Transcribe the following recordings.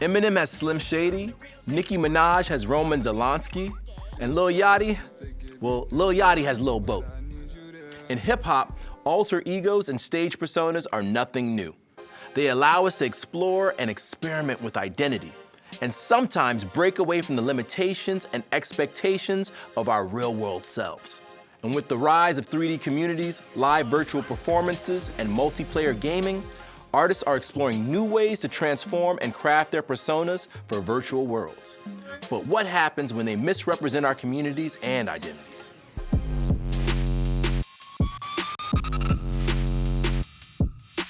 Eminem has Slim Shady, Nicki Minaj has Roman Zelensky, and Lil Yachty has Lil Boat. In hip-hop, alter egos and stage personas are nothing new. They allow us to explore and experiment with identity, and sometimes break away from the limitations and expectations of our real-world selves. And with the rise of 3D communities, live virtual performances, and multiplayer gaming, artists are exploring new ways to transform and craft their personas for virtual worlds. But what happens when they misrepresent our communities and identities?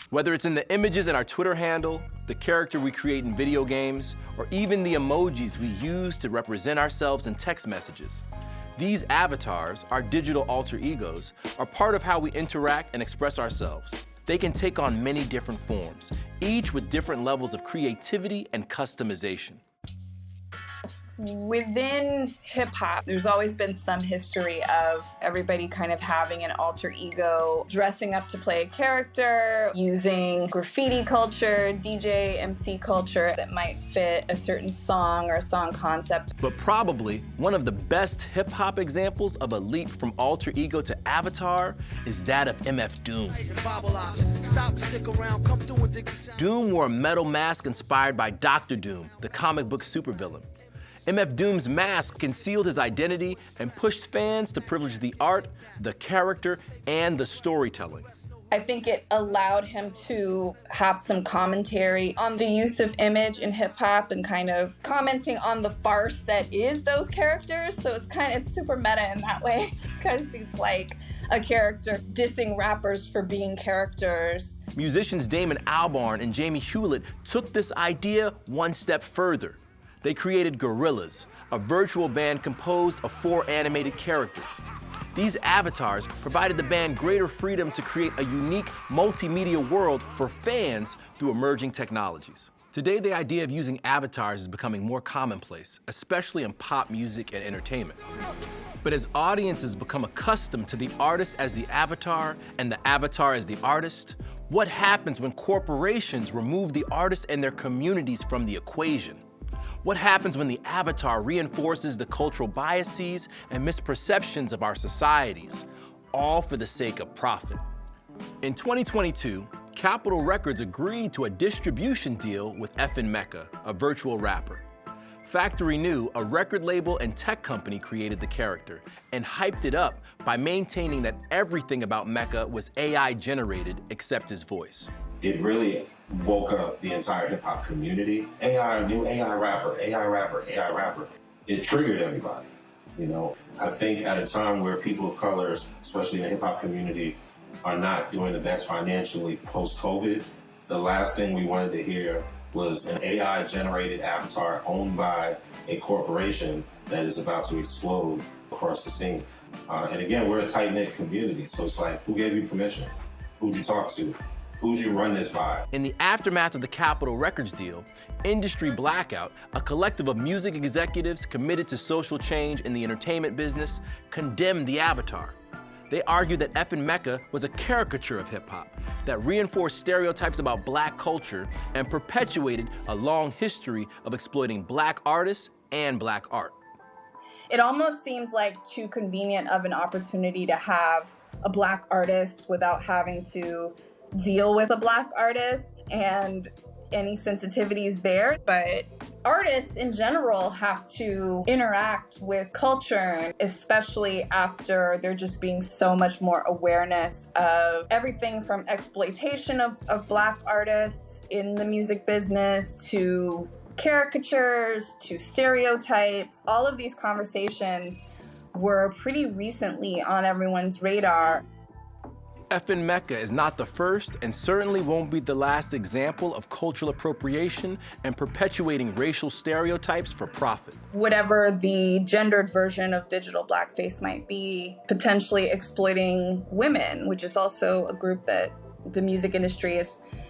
Whether it's in the images in our Twitter handle, the character we create in video games, or even the emojis we use to represent ourselves in text messages, these avatars, our digital alter egos, are part of how we interact and express ourselves. They can take on many different forms, each with different levels of creativity and customization. Within hip-hop, there's always been some history of everybody kind of having an alter ego, dressing up to play a character, using graffiti culture, DJ, MC culture that might fit a certain song or a song concept. But probably one of the best hip-hop examples of a leap from alter ego to avatar is that of MF Doom. Doom wore a metal mask inspired by Dr. Doom, the comic book supervillain. MF Doom's mask concealed his identity and pushed fans to privilege the art, the character, and the storytelling. I think it allowed him to have some commentary on the use of image in hip-hop and kind of commenting on the farce that is those characters. So it's super meta in that way, because he's like a character dissing rappers for being characters. Musicians Damon Albarn and Jamie Hewlett took this idea one step further. They created Gorillaz, a virtual band composed of 4 animated characters. These avatars provided the band greater freedom to create a unique multimedia world for fans through emerging technologies. Today, the idea of using avatars is becoming more commonplace, especially in pop music and entertainment. But as audiences become accustomed to the artist as the avatar and the avatar as the artist, what happens when corporations remove the artist and their communities from the equation? What happens when the avatar reinforces the cultural biases and misperceptions of our societies, all for the sake of profit? In 2022, Capitol Records agreed to a distribution deal with FN Meka, a virtual rapper. Factory New, a record label and tech company, created the character and hyped it up by maintaining that everything about Meka was AI generated except his voice. It really woke up the entire hip-hop community. AI, new AI rapper, AI rapper, AI rapper. It triggered everybody, you know? I think at a time where people of color, especially in the hip-hop community, are not doing the best financially post-COVID, the last thing we wanted to hear was an AI-generated avatar owned by a corporation that is about to explode across the scene. And again, we're a tight-knit community, so it's like, who gave you permission? Who'd you talk to? Who'd you run this by? In the aftermath of the Capitol Records deal, Industry Blackout, a collective of music executives committed to social change in the entertainment business, condemned the avatar. They argued that FN Meka was a caricature of hip-hop that reinforced stereotypes about Black culture and perpetuated a long history of exploiting Black artists and Black art. It almost seems like too convenient of an opportunity to have a Black artist without having to deal with a Black artist and any sensitivities there. But artists in general have to interact with culture, especially after there just being so much more awareness of everything from exploitation of Black artists in the music business to caricatures to stereotypes. All of these conversations were pretty recently on everyone's radar. FN Meka is not the first and certainly won't be the last example of cultural appropriation and perpetuating racial stereotypes for profit. Whatever the gendered version of digital blackface might be, potentially exploiting women, which is also a group that the music industry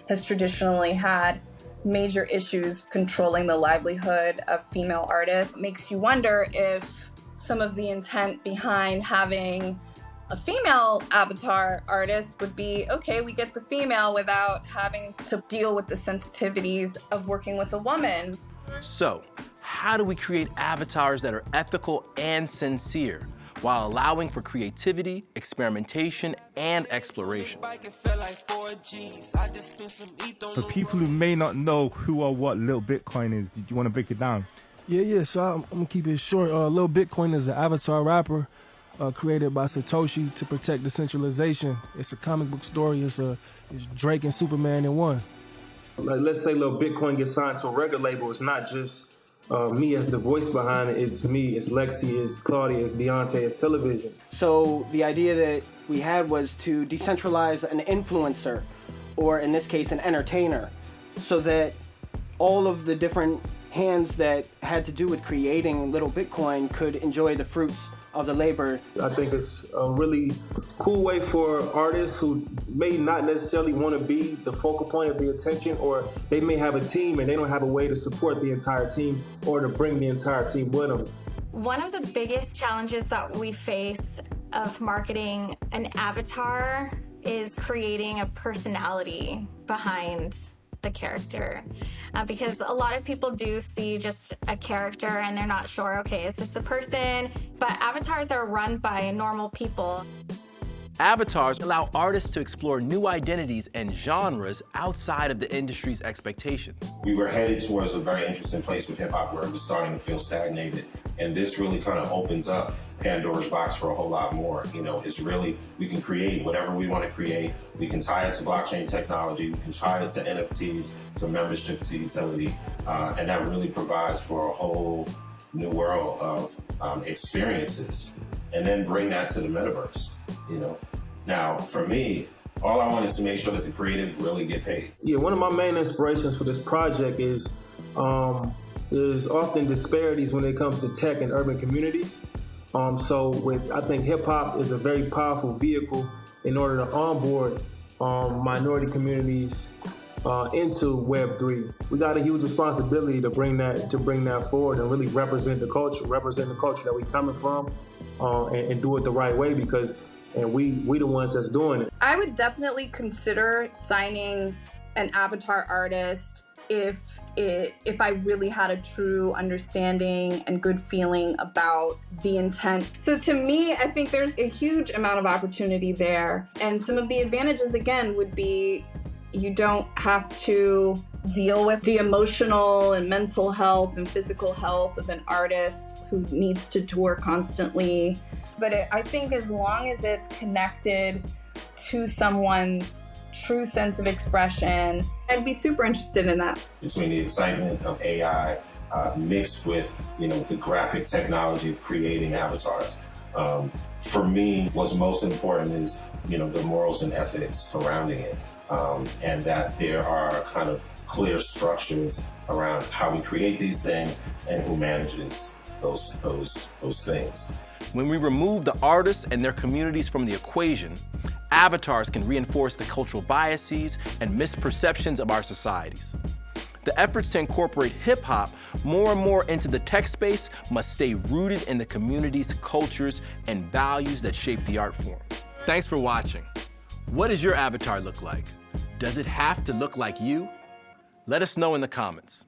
has traditionally had major issues controlling the livelihood of female artists. Makes you wonder if some of the intent behind having A female avatar artist would be, okay, we get the female without having to deal with the sensitivities of working with a woman. So, how do we create avatars that are ethical and sincere while allowing for creativity, experimentation, and exploration? For people who may not know who or what Lil Bitcoin is, did you want to break it down? Yeah, so I'm gonna keep it short. Lil Bitcoin is an avatar rapper created by Satoshi to protect decentralization. It's a comic book story. It's Drake and Superman in one. Like, let's say Lil Bitcoin gets signed to a record label. It's not just me as the voice behind it. It's me, it's Lexi, it's Claudia, it's Deontay, it's Television. So the idea that we had was to decentralize an influencer, or in this case, an entertainer, so that all of the different hands that had to do with creating Little Bitcoin could enjoy the fruits of the labor. I think it's a really cool way for artists who may not necessarily want to be the focal point of the attention, or they may have a team and they don't have a way to support the entire team or to bring the entire team with them. One of the biggest challenges that we face of marketing an avatar is creating a personality behind the character, because a lot of people do see just a character and they're not sure, okay, is this a person? But avatars are run by normal people. Avatars allow artists to explore new identities and genres outside of the industry's expectations. We were headed towards a very interesting place with hip hop where it was starting to feel stagnated. And this really kind of opens up Pandora's box for a whole lot more. You know, it's really, we can create whatever we want to create. We can tie it to blockchain technology. We can tie it to NFTs, to membership, to utility. And that really provides for a whole new world of experiences. And then bring that to the metaverse, you know. Now, for me, all I want is to make sure that the creatives really get paid. Yeah, one of my main inspirations for this project is there's often disparities when it comes to tech and urban communities. I think hip hop is a very powerful vehicle in order to onboard minority communities into Web3. We got a huge responsibility to bring that forward and really represent the culture that we coming from, and do it the right way, because we the ones that's doing it. I would definitely consider signing an avatar artist if I really had a true understanding and good feeling about the intent. So to me, I think there's a huge amount of opportunity there. And some of the advantages, again, would be you don't have to deal with the emotional and mental health and physical health of an artist who needs to tour constantly. But I think as long as it's connected to someone's true sense of expression, I'd be super interested in that. Between the excitement of AI mixed with, you know, the graphic technology of creating avatars. For me, what's most important is, you know, the morals and ethics surrounding it, and that there are kind of clear structures around how we create these things and who manages those things. When we remove the artists and their communities from the equation, avatars can reinforce the cultural biases and misperceptions of our societies. The efforts to incorporate hip-hop more and more into the tech space must stay rooted in the community's cultures and values that shape the art form. Thanks for watching. What does your avatar look like? Does it have to look like you? Let us know in the comments.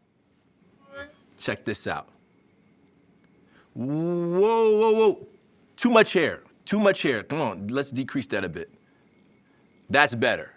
Check this out. Whoa. Too much hair. Come on, let's decrease that a bit. That's better.